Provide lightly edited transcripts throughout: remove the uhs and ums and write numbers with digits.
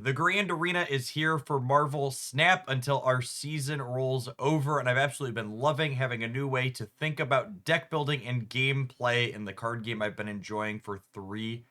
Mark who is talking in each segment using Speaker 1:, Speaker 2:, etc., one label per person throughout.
Speaker 1: The Grand Arena is here for Marvel Snap until our season rolls over, and I've absolutely been loving having a new way to think about deck building and gameplay in the card game I've been enjoying for 3+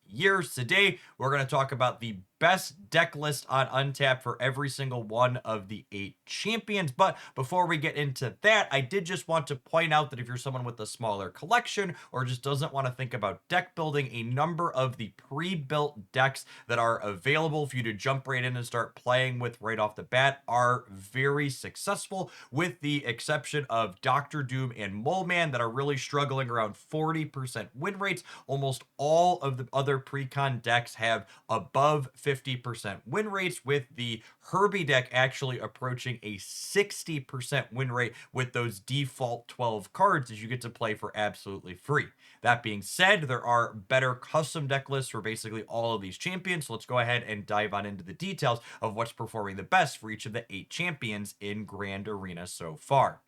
Speaker 1: years. Today, we're going to talk about the best deck list on Untap for every single one of the 8 champions. But before we get into that, I did just want to point out that if you're someone with a smaller collection or just doesn't want to think about deck building, a number of the pre-built decks that are available for you to jump right in and start playing with right off the bat are very successful, with the exception of Doctor Doom and Moleman that are really struggling around 40% win rates. Almost all of the other pre-con decks have above 50% win rates, with the Herby deck actually approaching a 60% win rate with those default 12 cards as you get to play for absolutely free. That being said, there are better custom deck lists for basically all of these champions. So let's go ahead and dive on into the details of what's performing the best for each of the 8 champions in Grand Arena so far.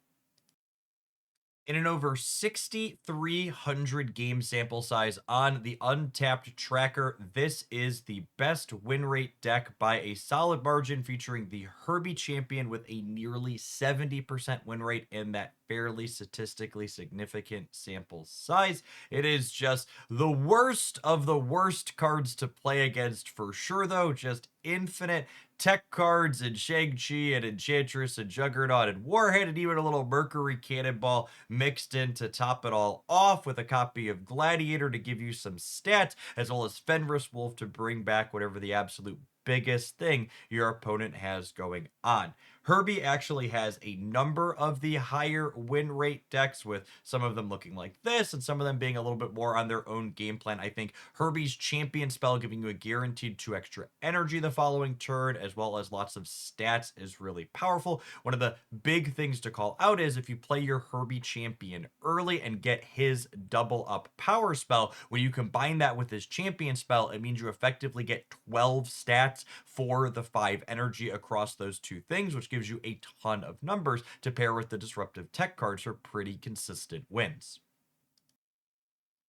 Speaker 1: In an over 6,300 game sample size on the Untapped tracker, this is the best win rate deck by a solid margin, featuring the Herby champion with a nearly 70% win rate in that fairly statistically significant sample size. It is just the worst of the worst cards to play against for sure, though. Just infinite tech cards and Shang-Chi and Enchantress and Juggernaut and Warhead, and even a little Mercury Cannonball mixed in to top it all off, with a copy of Gladiator to give you some stats, as well as Fenris Wolf to bring back whatever the absolute biggest thing your opponent has going on. Herby actually has a number of the higher win rate decks, with some of them looking like this and some of them being a little bit more on their own game plan. I think Herby's champion spell, giving you a guaranteed 2 extra energy the following turn, as well as lots of stats, is really powerful. One of the big things to call out is if you play your Herby champion early and get his double up power spell, when you combine that with his champion spell, it means you effectively get 12 stats for the 5 energy across those two things, which gives you a ton of numbers to pair with the disruptive tech cards for pretty consistent wins.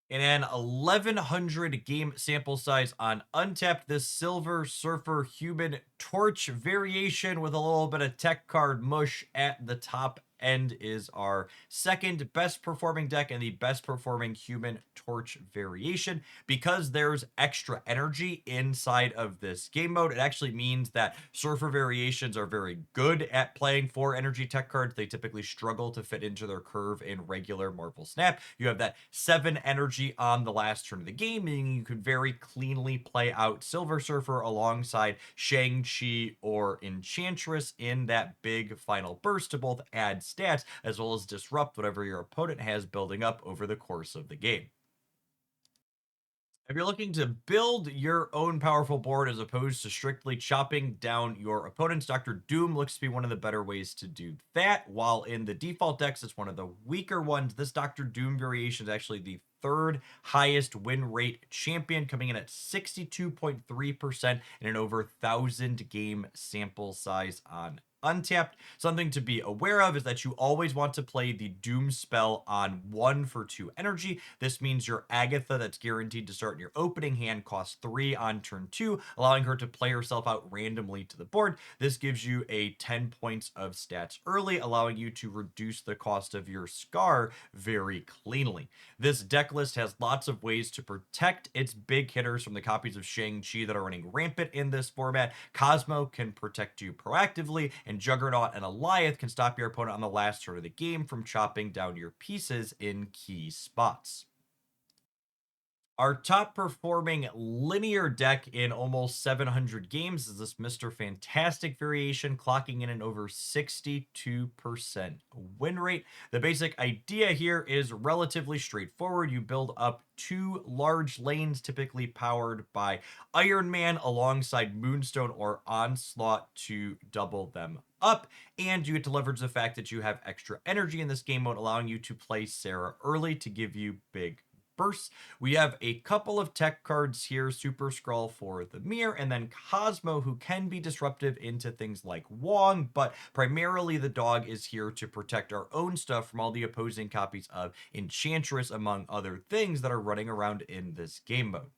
Speaker 1: In an 1100 game sample size on Untapped, this Silver Surfer Human Torch variation with a little bit of tech card mush at the top end is our second best performing deck and the best performing Human Torch variation. Because there's extra energy inside of this game mode, it actually means that Surfer variations are very good at playing 4 energy tech cards. They typically struggle to fit into their curve in regular Marvel Snap. You have that 7 energy on the last turn of the game, meaning you could very cleanly play out Silver Surfer alongside Shang-Chi or Enchantress in that big final burst to both add stats as well as disrupt whatever your opponent has building up over the course of the game. If you're looking to build your own powerful board as opposed to strictly chopping down your opponents, Doctor Doom looks to be one of the better ways to do that. While in the default decks, it's one of the weaker ones. This Doctor Doom variation is actually the third highest win rate champion, coming in at 62.3% in an over 1,000 game sample size on Untapped. Something to be aware of is that you always want to play the Doom spell on 1 for 2 energy. This means your Agatha that's guaranteed to start in your opening hand costs 3 on turn 2, allowing her to play herself out randomly to the board. This gives you a 10 points of stats early, allowing you to reduce the cost of your Scar very cleanly. This deck list has lots of ways to protect its big hitters from the copies of Shang-Chi that are running rampant in this format. Cosmo can protect you proactively, and Juggernaut and Alioth can stop your opponent on the last turn of the game from chopping down your pieces in key spots. Our top performing linear deck in almost 700 games is this Mr. Fantastic variation, clocking in an over 62% win rate. The basic idea here is relatively straightforward. You build up 2 large lanes, typically powered by Iron Man, alongside Moonstone or Onslaught to double them up, and you get to leverage the fact that you have extra energy in this game mode, allowing you to play Sarah early to give you big bursts. We have a couple of tech cards here, Super Skrull for the mirror, and then Cosmo, who can be disruptive into things like Wong, but primarily the dog is here to protect our own stuff from all the opposing copies of Enchantress, among other things that are running around in this game mode.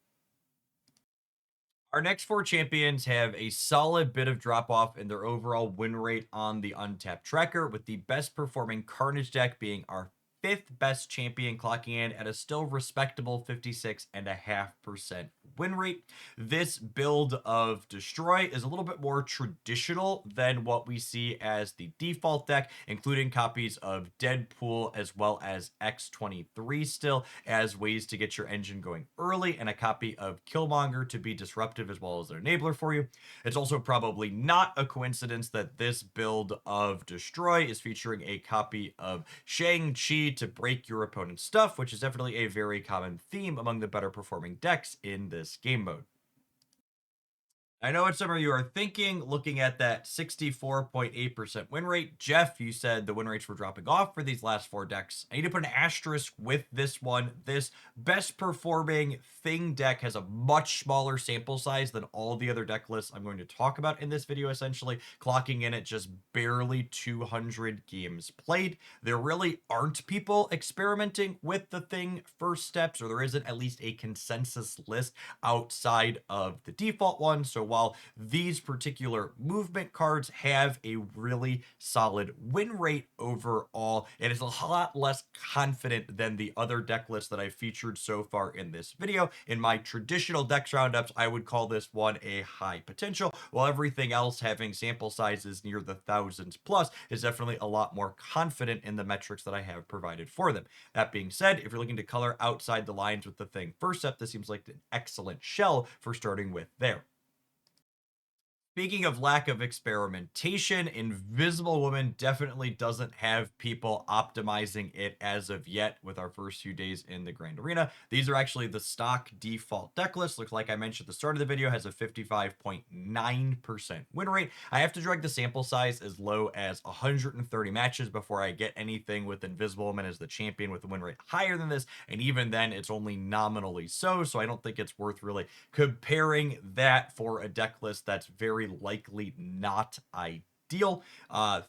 Speaker 1: Our next four champions have a solid bit of drop off in their overall win rate on the Untapped tracker, with the best performing Carnage deck being our fifth best champion, clocking in at a still respectable 56.5% win rate. This build of Destroy is a little bit more traditional than what we see as the default deck, including copies of Deadpool as well as X-23 still as ways to get your engine going early, and a copy of Killmonger to be disruptive as well as an enabler for you. It's also probably not a coincidence that this build of Destroy is featuring a copy of Shang-Chi to break your opponent's stuff, which is definitely a very common theme among the better performing decks in this game mode. I know what some of you are thinking, looking at that 64.8% win rate. Jeff, you said the win rates were dropping off for these last four decks. I need to put an asterisk with this one. This best performing thing deck has a much smaller sample size than all the other deck lists I'm going to talk about in this video, essentially, clocking in at just barely 200 games played. There really aren't people experimenting with the thing first steps, or there isn't at least a consensus list outside of the default one. So while these particular movement cards have a really solid win rate overall, it is a lot less confident than the other deck lists that I've featured so far in this video. In my traditional decks roundups, I would call this one a high potential, while everything else having sample sizes near the thousands plus is definitely a lot more confident in the metrics that I have provided for them. That being said, if you're looking to color outside the lines with the thing first step, this seems like an excellent shell for starting with there. Speaking of lack of experimentation, Invisible Woman definitely doesn't have people optimizing it as of yet with our first few days in the Grand Arena. These are actually the stock default deck list. Looks like I mentioned at the start of the video, has a 55.9% win rate. I have to drag the sample size as low as 130 matches before I get anything with Invisible Woman as the champion with a win rate higher than this, and even then it's only nominally so I don't think it's worth really comparing that for a deck list that's very likely not ideal.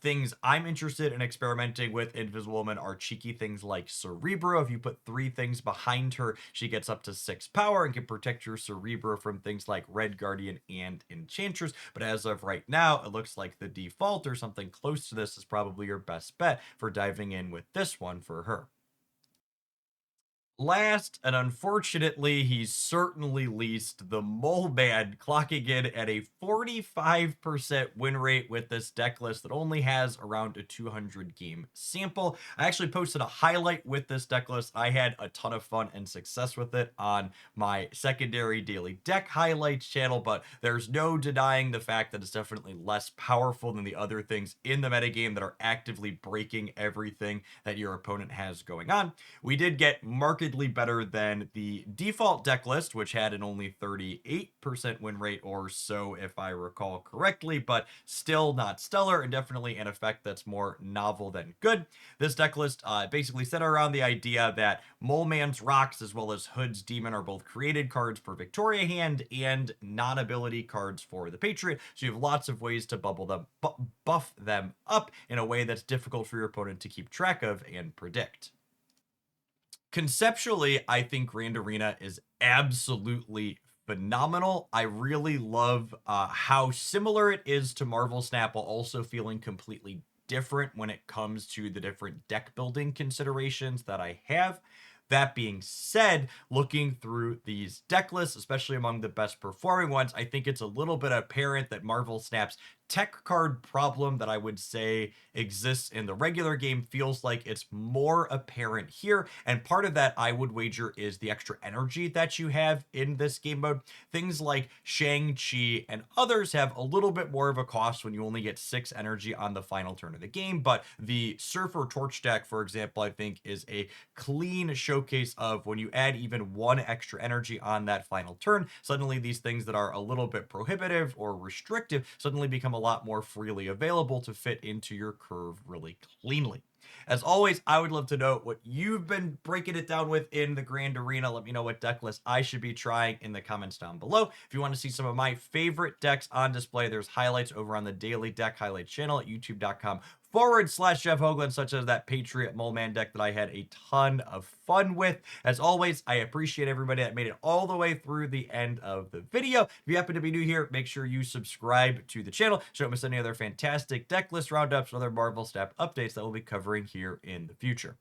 Speaker 1: Things I'm interested in experimenting with Invisible Woman are cheeky things like Cerebro. If you put three things behind her, she gets up to 6 power and can protect your Cerebro from things like Red Guardian and Enchantress. But as of right now, it looks like the default or something close to this is probably your best bet for diving in with this one for her. Last, and unfortunately, he's certainly least, the Moleman, clocking in at a 45% win rate with this deck list that only has around a 200 game sample. I actually posted a highlight with this deck list. I had a ton of fun and success with it on my secondary daily deck highlights channel, but there's no denying the fact that it's definitely less powerful than the other things in the metagame that are actively breaking everything that your opponent has going on. We did get markedly better than the default deck list, which had an only 38% win rate or so, if I recall correctly, but still not stellar, and definitely an effect that's more novel than good. This deck list basically centered around the idea that Moleman's Rocks as well as Hood's Demon are both created cards for Victoria Hand and non-ability cards for the Patriot, so you have lots of ways to bubble them, buff them up in a way that's difficult for your opponent to keep track of and predict. Conceptually, I think Grand Arena is absolutely phenomenal. I really love how similar it is to Marvel Snap, while also feeling completely different when it comes to the different deck building considerations that I have. That being said, looking through these deck lists, especially among the best performing ones, I think it's a little bit apparent that Marvel Snap's tech card problem that I would say exists in the regular game feels like it's more apparent here. And part of that, I would wager, is the extra energy that you have in this game mode. Things like Shang-Chi and others have a little bit more of a cost when you only get 6 energy on the final turn of the game. But the Surfer Torch deck, for example, I think is a clean showcase of when you add even 1 extra energy on that final turn, suddenly these things that are a little bit prohibitive or restrictive suddenly become a lot more freely available to fit into your curve really cleanly. As always, I would love to know what you've been breaking it down with in the Grand Arena. Let me know what deck list I should be trying in the comments down below. If you want to see some of my favorite decks on display, there's highlights over on the daily deck highlights channel at youtube.com Jeff Hoagland, such as that Patriot Moleman deck that I had a ton of fun with. As always, I appreciate everybody that made it all the way through the end of the video. If you happen to be new here, make sure you subscribe to the channel so you don't miss any other fantastic deck list roundups or other Marvel Snap updates that we'll be covering here in the future.